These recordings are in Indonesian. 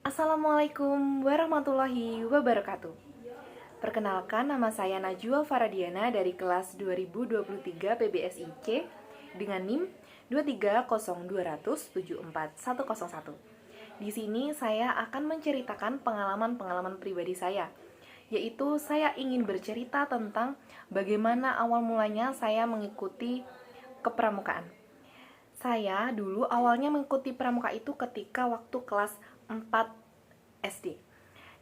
Assalamualaikum warahmatullahi wabarakatuh. Perkenalkan, nama saya Najwa Faradiana dari kelas 2023 PBSIC dengan NIM 23020074101. Di sini saya akan menceritakan pengalaman-pengalaman pribadi saya, yaitu saya ingin bercerita tentang bagaimana awal mulanya saya mengikuti kepramukaan. Saya dulu awalnya mengikuti pramuka itu ketika waktu kelas 4 SD.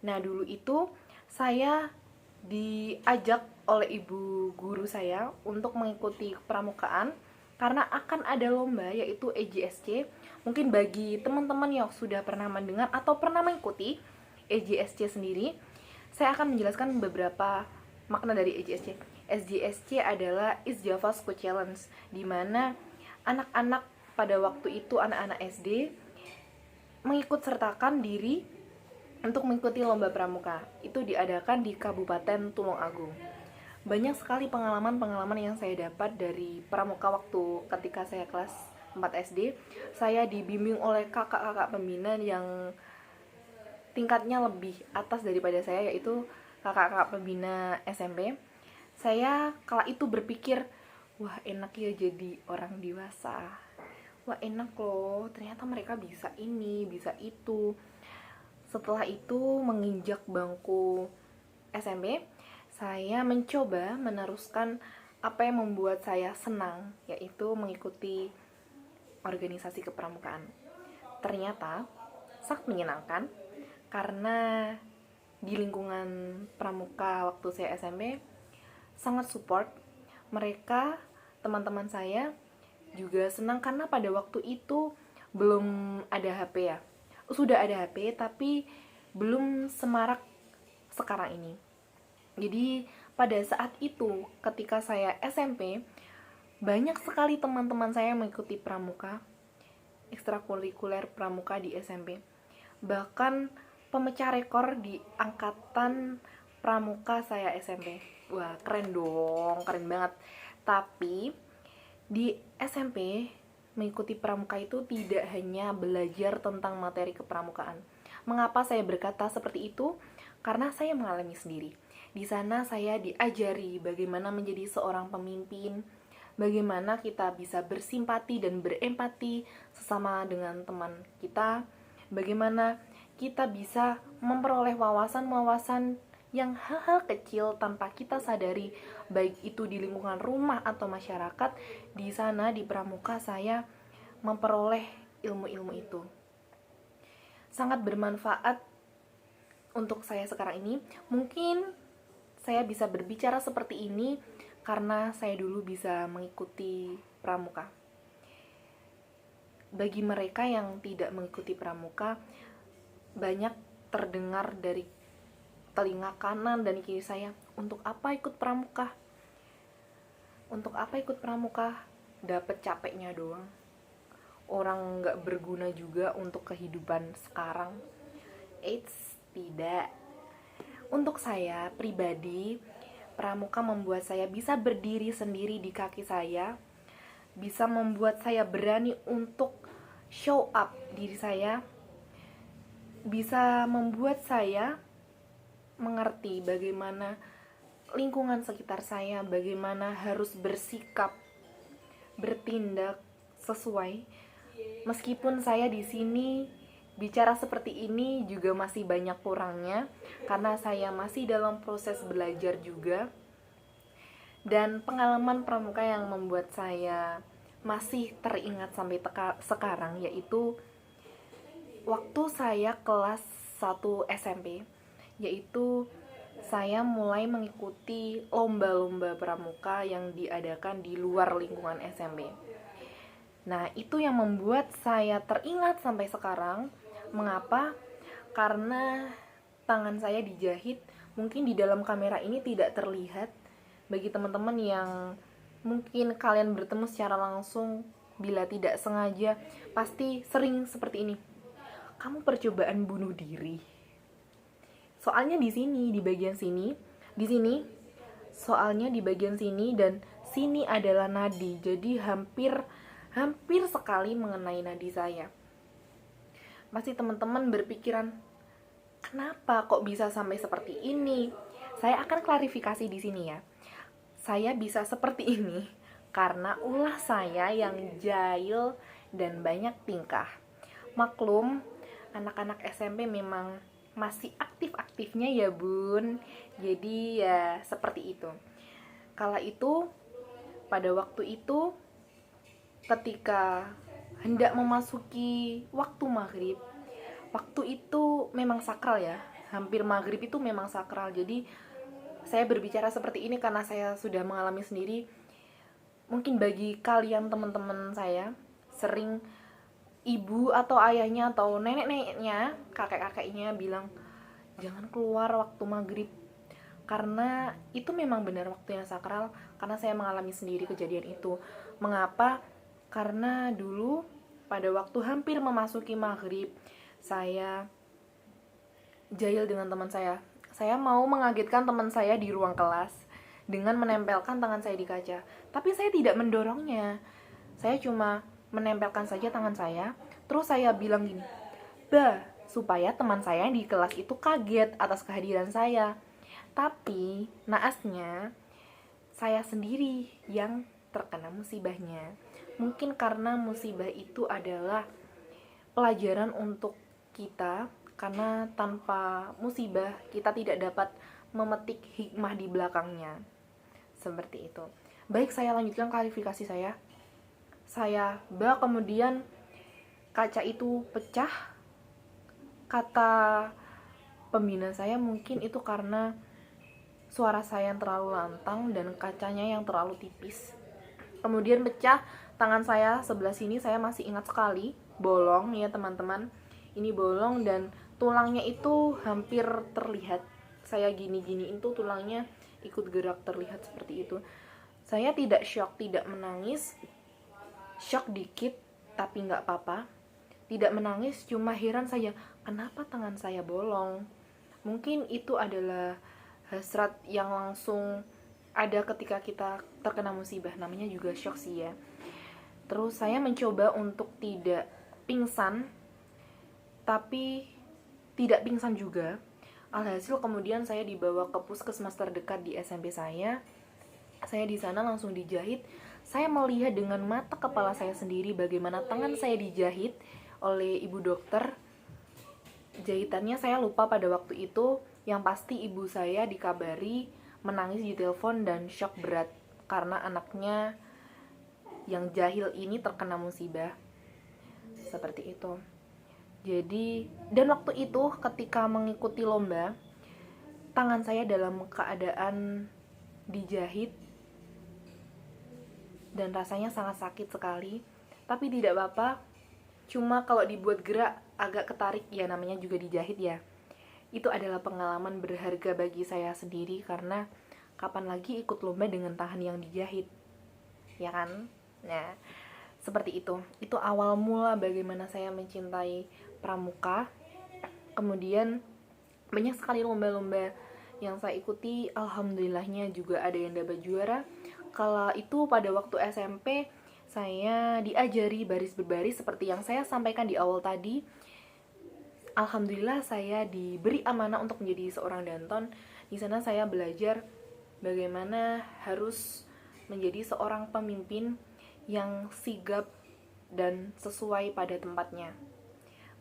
Nah, dulu itu saya diajak oleh ibu guru saya untuk mengikuti pramukaan karena akan ada lomba yaitu EJSC. Mungkin bagi teman-teman yang sudah pernah mendengar atau pernah mengikuti EJSC sendiri, saya akan menjelaskan beberapa makna dari EJSC. EJSC adalah East Java School Challenge, di mana anak-anak pada waktu itu, anak-anak SD, mengikut sertakan diri untuk mengikuti lomba pramuka. Itu diadakan di Kabupaten Tulungagung. Banyak sekali pengalaman-pengalaman yang saya dapat dari pramuka waktu ketika saya kelas 4 SD. Saya dibimbing oleh kakak-kakak pembina yang tingkatnya lebih atas daripada saya, yaitu kakak-kakak pembina SMP. Saya kala itu berpikir, wah enak ya jadi orang dewasa, wah enak loh, ternyata mereka bisa ini, bisa itu. Setelah itu menginjak bangku SMP, saya mencoba meneruskan apa yang membuat saya senang, yaitu mengikuti organisasi kepramukaan. Ternyata sangat menyenangkan karena di lingkungan pramuka waktu saya SMP sangat support. Mereka, teman-teman saya juga senang karena pada waktu itu belum ada HP ya. Sudah ada HP tapi belum semarak sekarang ini. Jadi pada saat itu ketika saya SMP, banyak sekali teman-teman saya mengikuti pramuka, ekstrakurikuler pramuka di SMP. Bahkan pemecah rekor di angkatan pramuka saya SMP. Wah, keren dong, keren banget. Tapi di SMP mengikuti pramuka itu tidak hanya belajar tentang materi kepramukaan. Mengapa saya berkata seperti itu? Karena saya mengalami sendiri. Di sana saya diajari bagaimana menjadi seorang pemimpin, bagaimana kita bisa bersimpati dan berempati sesama dengan teman kita, bagaimana kita bisa memperoleh wawasan-wawasan yang hal-hal kecil tanpa kita sadari, baik itu di lingkungan rumah atau masyarakat. Di sana di pramuka saya memperoleh ilmu-ilmu itu. Sangat bermanfaat untuk saya sekarang ini. Mungkin saya bisa berbicara seperti ini karena saya dulu bisa mengikuti pramuka. Bagi mereka yang tidak mengikuti pramuka, banyak terdengar dari telinga kanan dan kiri saya, untuk apa ikut pramuka? Untuk apa ikut pramuka? Dapat capeknya doang. Orang gak berguna juga untuk kehidupan sekarang. Eits, tidak. Untuk saya pribadi, pramuka membuat saya bisa berdiri sendiri di kaki saya, bisa membuat saya berani untuk show up diri saya, bisa membuat saya mengerti bagaimana lingkungan sekitar saya, bagaimana harus bersikap, bertindak sesuai. Meskipun saya di sini bicara seperti ini juga masih banyak kurangnya karena saya masih dalam proses belajar juga. Dan pengalaman pramuka yang membuat saya masih teringat sampai sekarang yaitu waktu saya kelas 1 SMP, yaitu saya mulai mengikuti lomba-lomba pramuka yang diadakan di luar lingkungan SMP. Nah, itu yang membuat saya teringat sampai sekarang. Mengapa? Karena tangan saya dijahit. Mungkin di dalam kamera ini tidak terlihat. Bagi teman-teman yang mungkin kalian bertemu secara langsung, bila tidak sengaja, pasti sering seperti ini. Kamu percobaan bunuh diri. Soalnya di sini, di bagian sini, di sini, soalnya di bagian sini dan sini adalah nadi. Jadi hampir sekali mengenai nadi saya. Pasti teman-teman berpikiran, Kenapa kok bisa sampai seperti ini? Saya akan klarifikasi di sini ya. Saya bisa seperti ini karena ulah saya yang jahil dan banyak tingkah. Maklum, anak-anak SMP memang masih aktif-aktifnya ya bun. Jadi ya seperti itu. Kala itu, pada waktu itu, ketika hendak memasuki waktu maghrib, waktu itu memang sakral ya, hampir maghrib itu memang sakral. Jadi saya berbicara seperti ini karena saya sudah mengalami sendiri. Mungkin bagi kalian teman-teman saya, sering ibu atau ayahnya atau nenek-neneknya, kakek-kakeknya bilang jangan keluar waktu maghrib, karena itu memang benar waktu yang sakral. Karena saya mengalami sendiri kejadian itu. Mengapa? Karena dulu pada waktu hampir memasuki maghrib, saya jahil dengan teman saya. Saya mau mengagetkan teman saya di ruang kelas dengan menempelkan tangan saya di kaca. Tapi saya tidak mendorongnya. Saya cuma menempelkan saja tangan saya. Terus saya bilang gini, "Bah," supaya teman saya yang di kelas itu kaget atas kehadiran saya. Tapi naasnya saya sendiri yang terkena musibahnya. Mungkin karena musibah itu adalah pelajaran untuk kita, karena tanpa musibah kita tidak dapat memetik hikmah di belakangnya. Seperti itu. Baik, saya lanjutkan klarifikasi saya. Kemudian kaca itu pecah. Kata pembina saya mungkin itu karena suara saya yang terlalu lantang dan kacanya yang terlalu tipis. Kemudian pecah, tangan saya sebelah sini saya masih ingat sekali, bolong ya teman-teman. Ini bolong dan tulangnya itu hampir terlihat. Saya gini-giniin tuh tulangnya ikut gerak, terlihat seperti itu. Saya tidak shock, tidak menangis. Shock dikit, tapi nggak apa-apa. Tidak menangis, cuma heran saja, kenapa tangan saya bolong? Mungkin itu adalah hasrat yang langsung ada ketika kita terkena musibah, namanya juga shock sih ya. Terus saya mencoba untuk tidak pingsan, tapi tidak pingsan juga. Alhasil kemudian saya dibawa ke puskesmas terdekat di SMP saya. Saya di sana langsung dijahit. Saya melihat dengan mata kepala saya sendiri bagaimana tangan saya dijahit oleh ibu dokter. Jahitannya saya lupa pada waktu itu. Yang pasti ibu saya dikabari menangis di telepon dan shock berat karena anaknya yang jahil ini terkena musibah. Seperti itu. Jadi, dan waktu itu ketika mengikuti lomba, tangan saya dalam keadaan dijahit dan rasanya sangat sakit sekali. Tapi tidak apa-apa, cuma kalau dibuat gerak agak ketarik, ya namanya juga dijahit ya. Itu adalah pengalaman berharga bagi saya sendiri, karena kapan lagi ikut lomba dengan tangan yang dijahit, ya kan? Nah, seperti itu. Itu awal mula bagaimana saya mencintai pramuka. Kemudian banyak sekali lomba-lomba yang saya ikuti. Alhamdulillahnya juga ada yang dapat juara. Kala itu pada waktu SMP saya diajari baris berbaris seperti yang saya sampaikan di awal tadi. Alhamdulillah saya diberi amanah untuk menjadi seorang danton. Di sana saya belajar bagaimana harus menjadi seorang pemimpin yang sigap dan sesuai pada tempatnya.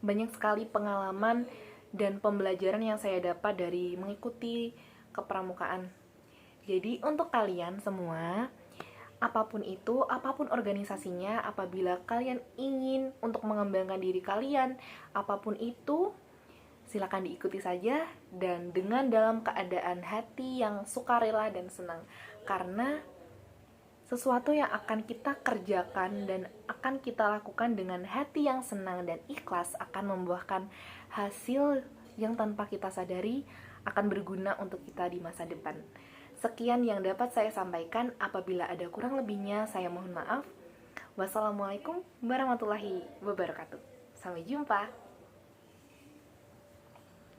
Banyak sekali pengalaman dan pembelajaran yang saya dapat dari mengikuti kepramukaan. Jadi untuk kalian semua, apapun itu, apapun organisasinya, apabila kalian ingin untuk mengembangkan diri kalian, apapun itu, silakan diikuti saja dan dengan dalam keadaan hati yang sukarela dan senang. Karena sesuatu yang akan kita kerjakan dan akan kita lakukan dengan hati yang senang dan ikhlas akan membuahkan hasil yang tanpa kita sadari akan berguna untuk kita di masa depan. Sekian yang dapat saya sampaikan. Apabila ada kurang lebihnya, saya mohon maaf. Wassalamualaikum warahmatullahi wabarakatuh. Sampai jumpa.